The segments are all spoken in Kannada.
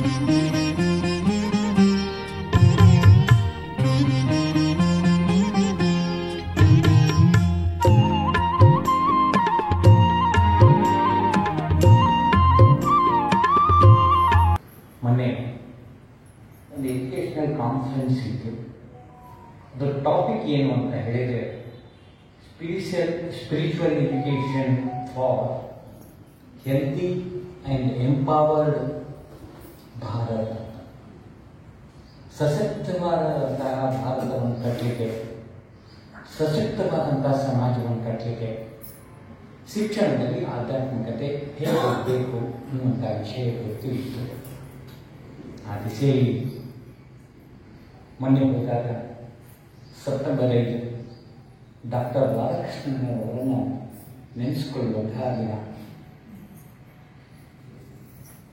ಮೊನ್ನೆ ಒಂದು ಎಜುಕೇಷನಲ್ ಕಾನ್ಫರೆನ್ಸ್ ಇತ್ತು. ಅದರ ಟಾಪಿಕ್ ಏನು ಅಂತ ಹೇಳಿದರೆ spiritual education for healthy and empowered Bharat. ಸಶಕ್ತವಾದಂತಹ ಭಾರತವನ್ನು ಕಟ್ಟಲಿಕ್ಕೆ, ಸಶಕ್ತವಾದಂತಹ ಸಮಾಜವನ್ನು ಕಟ್ಟಲಿಕ್ಕೆ ಶಿಕ್ಷಣದಲ್ಲಿ ಆಧ್ಯಾತ್ಮಿಕತೆ ಹೇಗೆ ಹೋಗಬೇಕು ಅನ್ನುವಂಥ ವಿಷಯ ಕುರಿತು ಇತ್ತು. ಆ ದಿಸೆಯಲ್ಲಿ ಮೊನ್ನೆ ಹೋದಾಗ ಸೆಪ್ಟೆಂಬರ್ 5 ಡಾಕ್ಟರ್ ಬಾಲಕೃಷ್ಣನ್ ಅವರನ್ನು ನೆನೆಸಿಕೊಳ್ಳುವಂತಹ ದಿನ.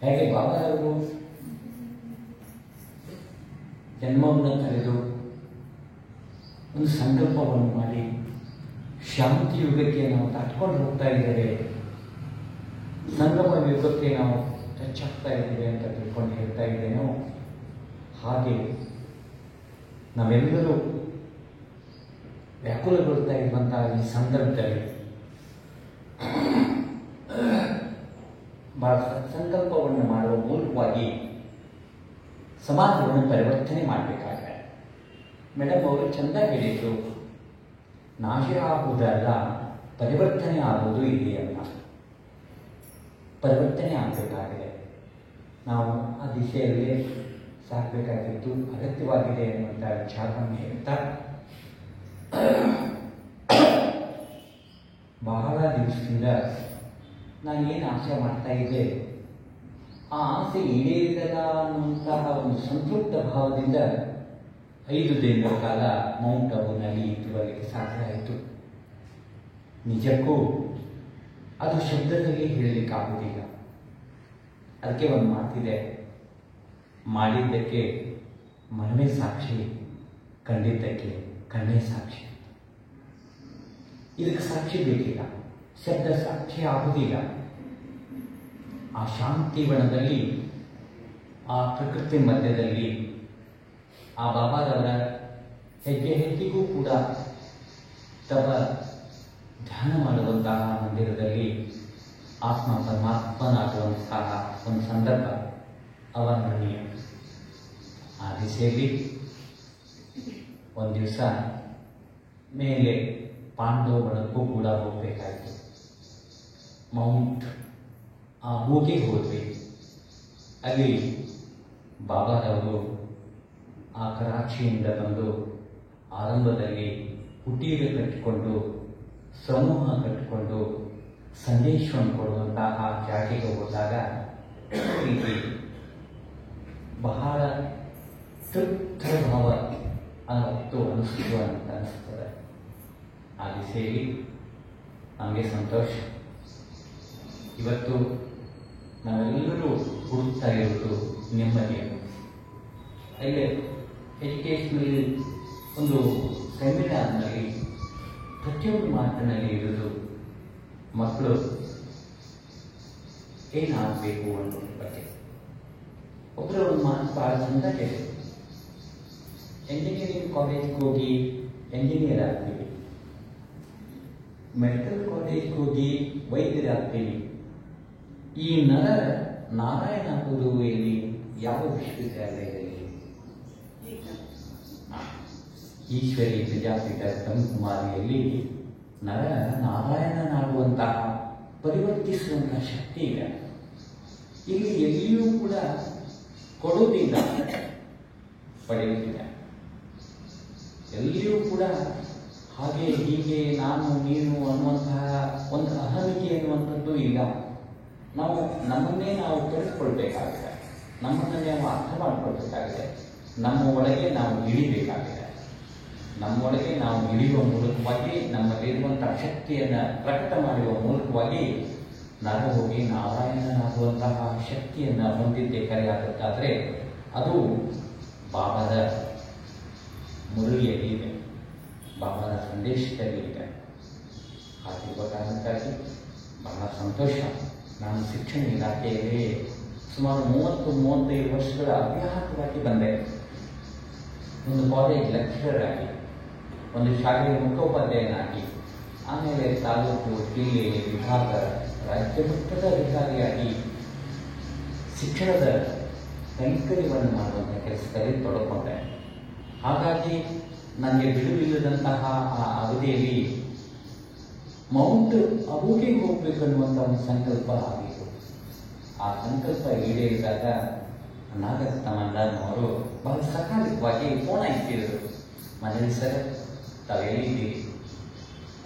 ಹೇಗೆ ಬಾಬಾರವರು ಜನ್ಮವನ್ನು ಕರೆದು ಒಂದು ಸಂಕಲ್ಪವನ್ನು ಮಾಡಿ ಶಾಂತಿ ಯುಗಕ್ಕೆ ನಾವು ದಾಟ್ಕೊಂಡು ಹೋಗ್ತಾ ಇದ್ದೇವೆ, ಸಂಗಮ ಯುಗಕ್ಕೆ ನಾವು ಟಚ್ ಆಗ್ತಾ ಇದ್ದೇವೆ ಅಂತ ತಿಳ್ಕೊಂಡು ಹೇಳ್ತಾ ಇದ್ದೇನೋ, ಹಾಗೆ ನಾವೆಲ್ಲರೂ ವ್ಯಾಕುಲಗೊಳ್ತಾ ಇರುವಂತಹ ಈ ಸಂದರ್ಭದಲ್ಲಿ ಬಹಳ ಸಂಕಲ್ಪವನ್ನು ಮಾಡುವ ಮೂಲಕವಾಗಿ ಸಮಾಜವನ್ನು ಪರಿವರ್ತನೆ ಮಾಡಬೇಕಾಗಿದೆ. ಮೇಡಮ್ ಅವರು ಚೆಂದ ಹೇಳಿದರು, ನಾಶ ಆಗುವುದಲ್ಲ, ಪರಿವರ್ತನೆ ಆಗುವುದು ಇಲ್ಲಿ ಅಲ್ಲ. ಪರಿವರ್ತನೆ ಆಗಬೇಕಾಗಿದೆ. ನಾವು ಆ ದಿಶೆಯಲ್ಲಿ ಸಾಗಬೇಕಾಗಿದ್ದು ಅಗತ್ಯವಾಗಿದೆ ಎನ್ನುವಂಥ ವಿಚಾರವನ್ನು ಹೇಳ್ತಾ, ಬಹಳ ದಿವಸದಿಂದ ನಾನು ಏನು ಆಸೆ ಮಾಡ್ತಾ ಇದ್ದೆ, ಆ ಆಸೆ ಈಡೇರಿದಲ್ಲ ಅನ್ನುವಂತಹ ಒಂದು ಸಂತೃಪ್ತ ಭಾವದಿಂದ 5 ದಿನಗಳ ಕಾಲ ಮೌಂಟ್ ಅಬುನಲ್ಲಿ ಇರುವವರೆಗೆ ಸಾಧ್ಯ ಆಯಿತು. ನಿಜಕ್ಕೂ ಅದು ಶಬ್ದದಲ್ಲಿ ಹೇಳಲಿಕ್ಕಾಗುವುದಿಲ್ಲ. ಅದಕ್ಕೆ ಒಂದು ಮಾತಿದೆ, ಮಾಡಿದ್ದಕ್ಕೆ ಮನವೇ ಸಾಕ್ಷಿ, ಕಂಡಿದ್ದಕ್ಕೆ ಕಣ್ಣೇ ಸಾಕ್ಷಿ. ಇದಕ್ಕೆ ಸಾಕ್ಷಿ ಬೇಕಿಲ್ಲ, ಶಬ್ದ ಸಾಕ್ಷಿ ಆಗುವುದಿಲ್ಲ. ಆ ಶಾಂತಿ ಬಣದಲ್ಲಿ, ಆ ಪ್ರಕೃತಿ ಮಧ್ಯದಲ್ಲಿ, ಆ ಬಾಬಾರವರ ಹೆಜ್ಜೆ ಹೆಜ್ಜೆಗೂ ಕೂಡ ತಮ್ಮ ಧ್ಯಾನ ಮಾಡುವಂತಹ ಮಂದಿರದಲ್ಲಿ ಆತ್ಮ ಪರಮಾತ್ಮನಾಗುವಂತಹ ಒಂದು ಸಂದರ್ಭ ಅವರ್ಣನೀಯ. ಆ ದಿಸೆಯಲ್ಲಿ ಒಂದು ದಿವಸ ಮೇಲೆ ಪಾಂಡವಗಣಕ್ಕೂ ಕೂಡ ಹೋಗಬೇಕಾಯಿತು. ಮೌಂಟ್ ಮೂಗೆ ಹೋದ್ವಿ. ಅಲ್ಲಿ ಬಾಬಾರವರು ಆ ಕರಾಚಿಯಿಂದ ಬಂದು ಆರಂಭದಲ್ಲಿ ಕುಟೀರ ಕಟ್ಟಿಕೊಂಡು, ಸಮೂಹ ಕಟ್ಟಿಕೊಂಡು ಸಂದೇಶವನ್ನು ಕೊಡುವಂತಹ ಜಾತಿಗೆ ಹೋದಾಗ ರೀತಿ ಬಹಳ ತೃಪ್ತ ಭಾವ ಅನ್ನೋದು ಅನಿಸ್ತು ಅಂತ ಅನಿಸ್ತದೆ. ಆ ದಿಸೆಯಲ್ಲಿ ನಮಗೆ ಸಂತೋಷ. ಇವತ್ತು ನಾವೆಲ್ಲರೂ ಹುಡುಕ್ತಾ ಇರೋದು ನೆಮ್ಮದಿಯನ್ನು. ಅಲ್ಲೇ ಎಜುಕೇಷನಲ್ಲಿ ಒಂದು ಸೆಮಿನಾರ್ನಲ್ಲಿ ಪ್ರತಿಯೊಂದು ಮಾತಿನಲ್ಲಿ ಇರೋದು ಮಕ್ಕಳು ಏನಾಗಬೇಕು ಅನ್ನೋದ್ರ ಬಗ್ಗೆ. ಒಬ್ಬರ ಒಂದು ಮಾತು ಭಾಳ ಚಂದ ಕೇಳಿದ್ರು, ಎಂಜಿನಿಯರಿಂಗ್ ಕಾಲೇಜ್ಗೆ ಹೋಗಿ ಎಂಜಿನಿಯರ್ ಆಗ್ತೀವಿ, ಮೆಡಿಕಲ್ ಕಾಲೇಜ್ಗೆ ಹೋಗಿ ವೈದ್ಯರಾಗ್ತೀವಿ, ಈ ನರ ನಾರಾಯಣ ಆಗುವುದು ಎಲ್ಲಿ, ಯಾವ ವಿಶ್ವವಿದ್ಯಾಲಯದಲ್ಲಿ? ಈಶ್ವರಿ ವಿದ್ಯಾಪೀಠ ಬ್ರಹ್ಮಕುಮಾರಿಯಲ್ಲಿ ನರ ನಾರಾಯಣನಾಗುವಂತಹ ಪರಿವರ್ತಿಸುವಂತಹ ಶಕ್ತಿ ಇದೆ. ಇಲ್ಲಿ ಎಲ್ಲಿಯೂ ಕೂಡ ಕೊಡುವುದಿಲ್ಲ, ಪಡೆಯುತ್ತಿಲ್ಲ. ಎಲ್ಲಿಯೂ ಕೂಡ ಹಾಗೆ ಹೀಗೆ ನಾನು ನೀನು ಅನ್ನುವಂತಹ ಒಂದು ಅಹಮಿಕೆ ಎನ್ನುವಂಥದ್ದು ಇಲ್ಲ. ನಾವು ನಮ್ಮನ್ನೇ ನಾವು ತಿಳಿದುಕೊಳ್ಬೇಕಾಗಿದೆ, ನಮ್ಮನ್ನು ನಾವು ಅರ್ಥ ಮಾಡಿಕೊಳ್ಬೇಕಾಗಿದೆ, ನಮ್ಮ ಒಳಗೆ ನಾವು ಇಳಿಬೇಕಾಗಿದೆ. ನಮ್ಮೊಳಗೆ ನಾವು ಇಳಿಯುವ ಮೂಲಕವಾಗಿ ನಮ್ಮಲ್ಲಿರುವಂತಹ ಶಕ್ತಿಯನ್ನು ಪ್ರಕಟ ಮಾಡುವ ಮೂಲಕವಾಗಿ ನರ ಹೋಗಿ ನಾರಾಯಣನಾಗುವಂತಹ ಶಕ್ತಿಯನ್ನು ಹೊಂದಿದ್ದೇ ಕರೆಯಾಗುತ್ತಾದರೆ ಅದು ಬಾಬಾದ ಮುರುಳಿಯಲ್ಲಿ ಇದೆ, ಬಾಬಾದ ಸಂದೇಶದಲ್ಲಿ ಇದೆ. ಹಾಗಿರುವ ಕಾರಣಕ್ಕಾಗಿ ಬಹಳ ಸಂತೋಷ. ನಾನು ಶಿಕ್ಷಣ ಇಲಾಖೆಯಲ್ಲಿ ಸುಮಾರು 30-35 ವರ್ಷಗಳ ಅಭ್ಯಾಸವಾಗಿ ಬಂದೆ. ಒಂದು ಕಾಲೇಜ್ ಲೆಕ್ಚರರ್ ಆಗಿ, ಒಂದು ಶಾಲೆಯ ಮುಖ್ಯೋಪಾಧ್ಯಾಯನಾಗಿ, ಆಮೇಲೆ ತಾಲೂಕು, ಜಿಲ್ಲೆ, ವಿಭಾಗ, ರಾಜ್ಯ ಮಟ್ಟದ ಅಧಿಕಾರಿಯಾಗಿ ಶಿಕ್ಷಣದ ಕೈಂಕರ್ಯವನ್ನು ಮಾಡುವಂಥ ಕೆಲಸದಲ್ಲಿ ತೊಡಕೊಂಡೆ. ಹಾಗಾಗಿ ನನಗೆ ಬಿಡುವಿಲ್ಲದಂತಹ ಆ ಅವಧಿಯಲ್ಲಿ ಮೌಂಟ್ ಅಬೂಗೆ ಹೋಗ್ಬೇಕನ್ನುವಂಥ ಒಂದು ಸಂಕಲ್ಪ ಆಗಿತ್ತು. ಆ ಸಂಕಲ್ಪ ಈಡೇರಿದಾಗ ನಾಗರತ್ನ ಮಂಡಾನವರು ಬಹಳ ಸಕಾಲಿಕವಾಗಿ ಫೋನ್ ಹಚ್ಚಿದ್ರು. ಮನೇಲಿ ಸರ್, ತಾವೆಲ್ಲಿದ್ದೀರಿ?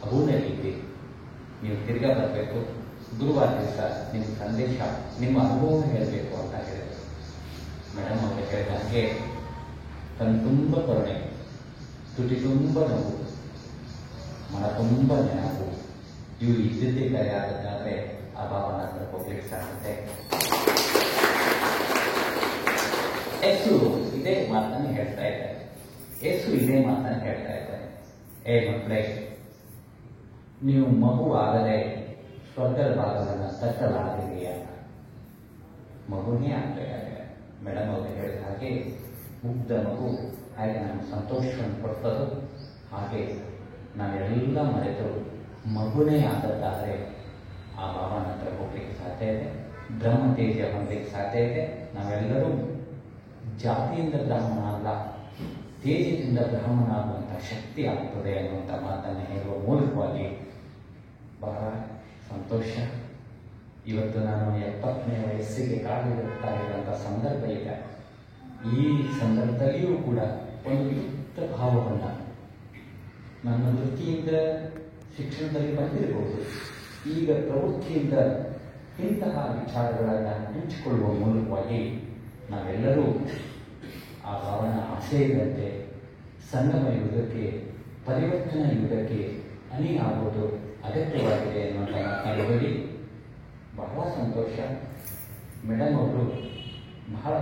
ಅಬೂನಲ್ಲಿದ್ದೀರಿ, ನೀವು ತಿರ್ಗಾ ಬರಬೇಕು, ಗುರುವಾರ ದಿವಸ ನಿಮ್ಮ ಸಂದೇಶ, ನಿಮ್ಮ ಅನುಭವ ಹೇಳಬೇಕು ಅಂತ ಹೇಳಿದರು. ಮೇಡಮ್ ಅವರು ಹೇಳಿದ ಹಾಗೆ ಕಣ್ಣು ತುಂಬ ಕರುಣೆ, ತುಟಿ ತುಂಬ ನೋವು, ಮನ ತುಂಬ ನೆನಪು, ಇವು ಇದ್ದಿದ್ದೇ ಕರೆ ಆಗಬೇಕಾದ್ರೆ ಆ ಭಾವನ ಹತ್ರ ಹೋಗ್ಲಿಕ್ಕೆ ಸಾಧ್ಯತೆ. ಯೇಸು ಇದೇ ಮಾತನ್ನು ಹೇಳ್ತಾ ಇದ್ದಾರೆ. ಯೇಸು ಇದೇ ಮಾತನ್ನು ಹೇಳ್ತಾ ಇದ್ದಾರೆ. ಮಕ್ಕಳೇ, ನೀವು ಮಗು ಆಗದೆ ಸ್ವರ್ಗದ ಭಾಗವನ್ನು ತಟ್ಟಲಾಗಿರಿ ಅಂತ. ಮಗುನೇ ಆಗಬೇಕಾಗಿದೆ. ಮೇಡಮ್ ಅವರು ಹೇಳಿದ ಹಾಗೆ ಮುಗ್ಧ ಮಗು ಹಾಗೆ ನಮಗೆ ಸಂತೋಷವನ್ನು ಕೊಡ್ತದೋ ಹಾಗೆ ನಾವೆಲ್ಲ ಮರೆತು ಮಗುನೇ ಆದದ್ದಾದರೆ ಆ ಭಾವನ ಹತ್ರ ಹೋಗ್ಲಿಕ್ಕೆ ಸಾಧ್ಯ ಇದೆ. ಬ್ರಹ್ಮ ತೇಜ ಹೊಂದಲಿಕ್ಕೆ ಸಾಧ್ಯ ಇದೆ. ನಾವೆಲ್ಲರೂ ಜಾತಿಯಿಂದ ಬ್ರಾಹ್ಮಣ ಅಲ್ಲ, ತೇಜದಿಂದ ಬ್ರಾಹ್ಮಣ ಆಗುವಂಥ ಶಕ್ತಿ ಆಗ್ತದೆ ಅನ್ನುವಂಥ ಮಾತನ್ನು ಹೇಳುವ ಮೂಲಕವಾಗಿ ಬಹಳ ಸಂತೋಷ. ಇವತ್ತು ನಾನು 70ನೇ ವಯಸ್ಸಿಗೆ ಕಾಲಿಡುತ್ತಾ ಇರುವಂಥ ಸಂದರ್ಭ ಇದೆ. ಈ ಸಂದರ್ಭದಲ್ಲಿಯೂ ಕೂಡ ಒಂದು ಯುಕ್ತ ಭಾವವನ್ನು ನನ್ನ ವೃತ್ತಿಯಿಂದ ಶಿಕ್ಷಣದಲ್ಲಿ ಬಂದಿರಬಹುದು. ಈಗ ಪ್ರವೃತ್ತಿಯಿಂದ ಇಂತಹ ವಿಚಾರಗಳನ್ನು ಹಂಚಿಕೊಳ್ಳುವ ಮೂಲಕವಾಗಿ ನಾವೆಲ್ಲರೂ ಆ ಭಾವನ ಆಸೆ ಇದ್ದಂತೆ ಸಂಗಮ ಯುಗಕ್ಕೆ, ಪರಿವರ್ತನಾ ಯುಗಕ್ಕೆ ಅಣಿ ಆಗುವುದು ಅಗತ್ಯವಾಗಿದೆ ಅನ್ನುವಂಥ ಮಾತನಾಡುವಲ್ಲಿ ಬಹಳ ಸಂತೋಷ. ಮೇಡಮ್ ಅವರು ಬಹಳ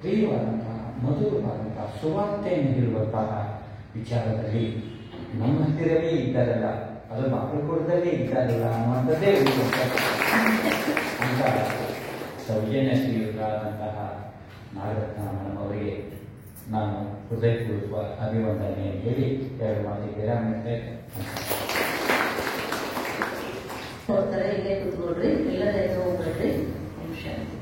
ಪ್ರಿಯವಾದಂತಹ ಮಧುರವಾದಂತಹ ಸುವಾರ್ತೆಯನ್ನು ಹೇಳುವಂತಹ ವಿಚಾರದಲ್ಲಿ ನಮ್ಮ ಹತ್ತಿರವೇ ಇದ್ದಾರಲ್ಲ, ಅದು ಮಕ್ಕಳು ಕೊಡದಲ್ಲೇ ಇದ್ದಾರಲ್ಲ ಅನ್ನುವಂಥದ್ದೇ ಅಂತ ಸೌಜನ್ಯಶೀಲರಾದಂತಹ ನಾಗರತ್ನ ಮೇಡಮ್ ಅವರಿಗೆ ನಾನು ಹೃದಯಪೂರ್ವಕ ಅಭಿವಂದನೆ ಹೇಳಿ 2 ಮಾತಿಗೆ ವಿರಾಮ ಹೋಗ್ತಾರೆ. ಇಲ್ಲೇ ಕೂತ್ಕೊಳ್ರಿ, ಎಲ್ಲರ ಹೋಗ್ಬೇಡ್ರಿ. ಶಾಂತಿ.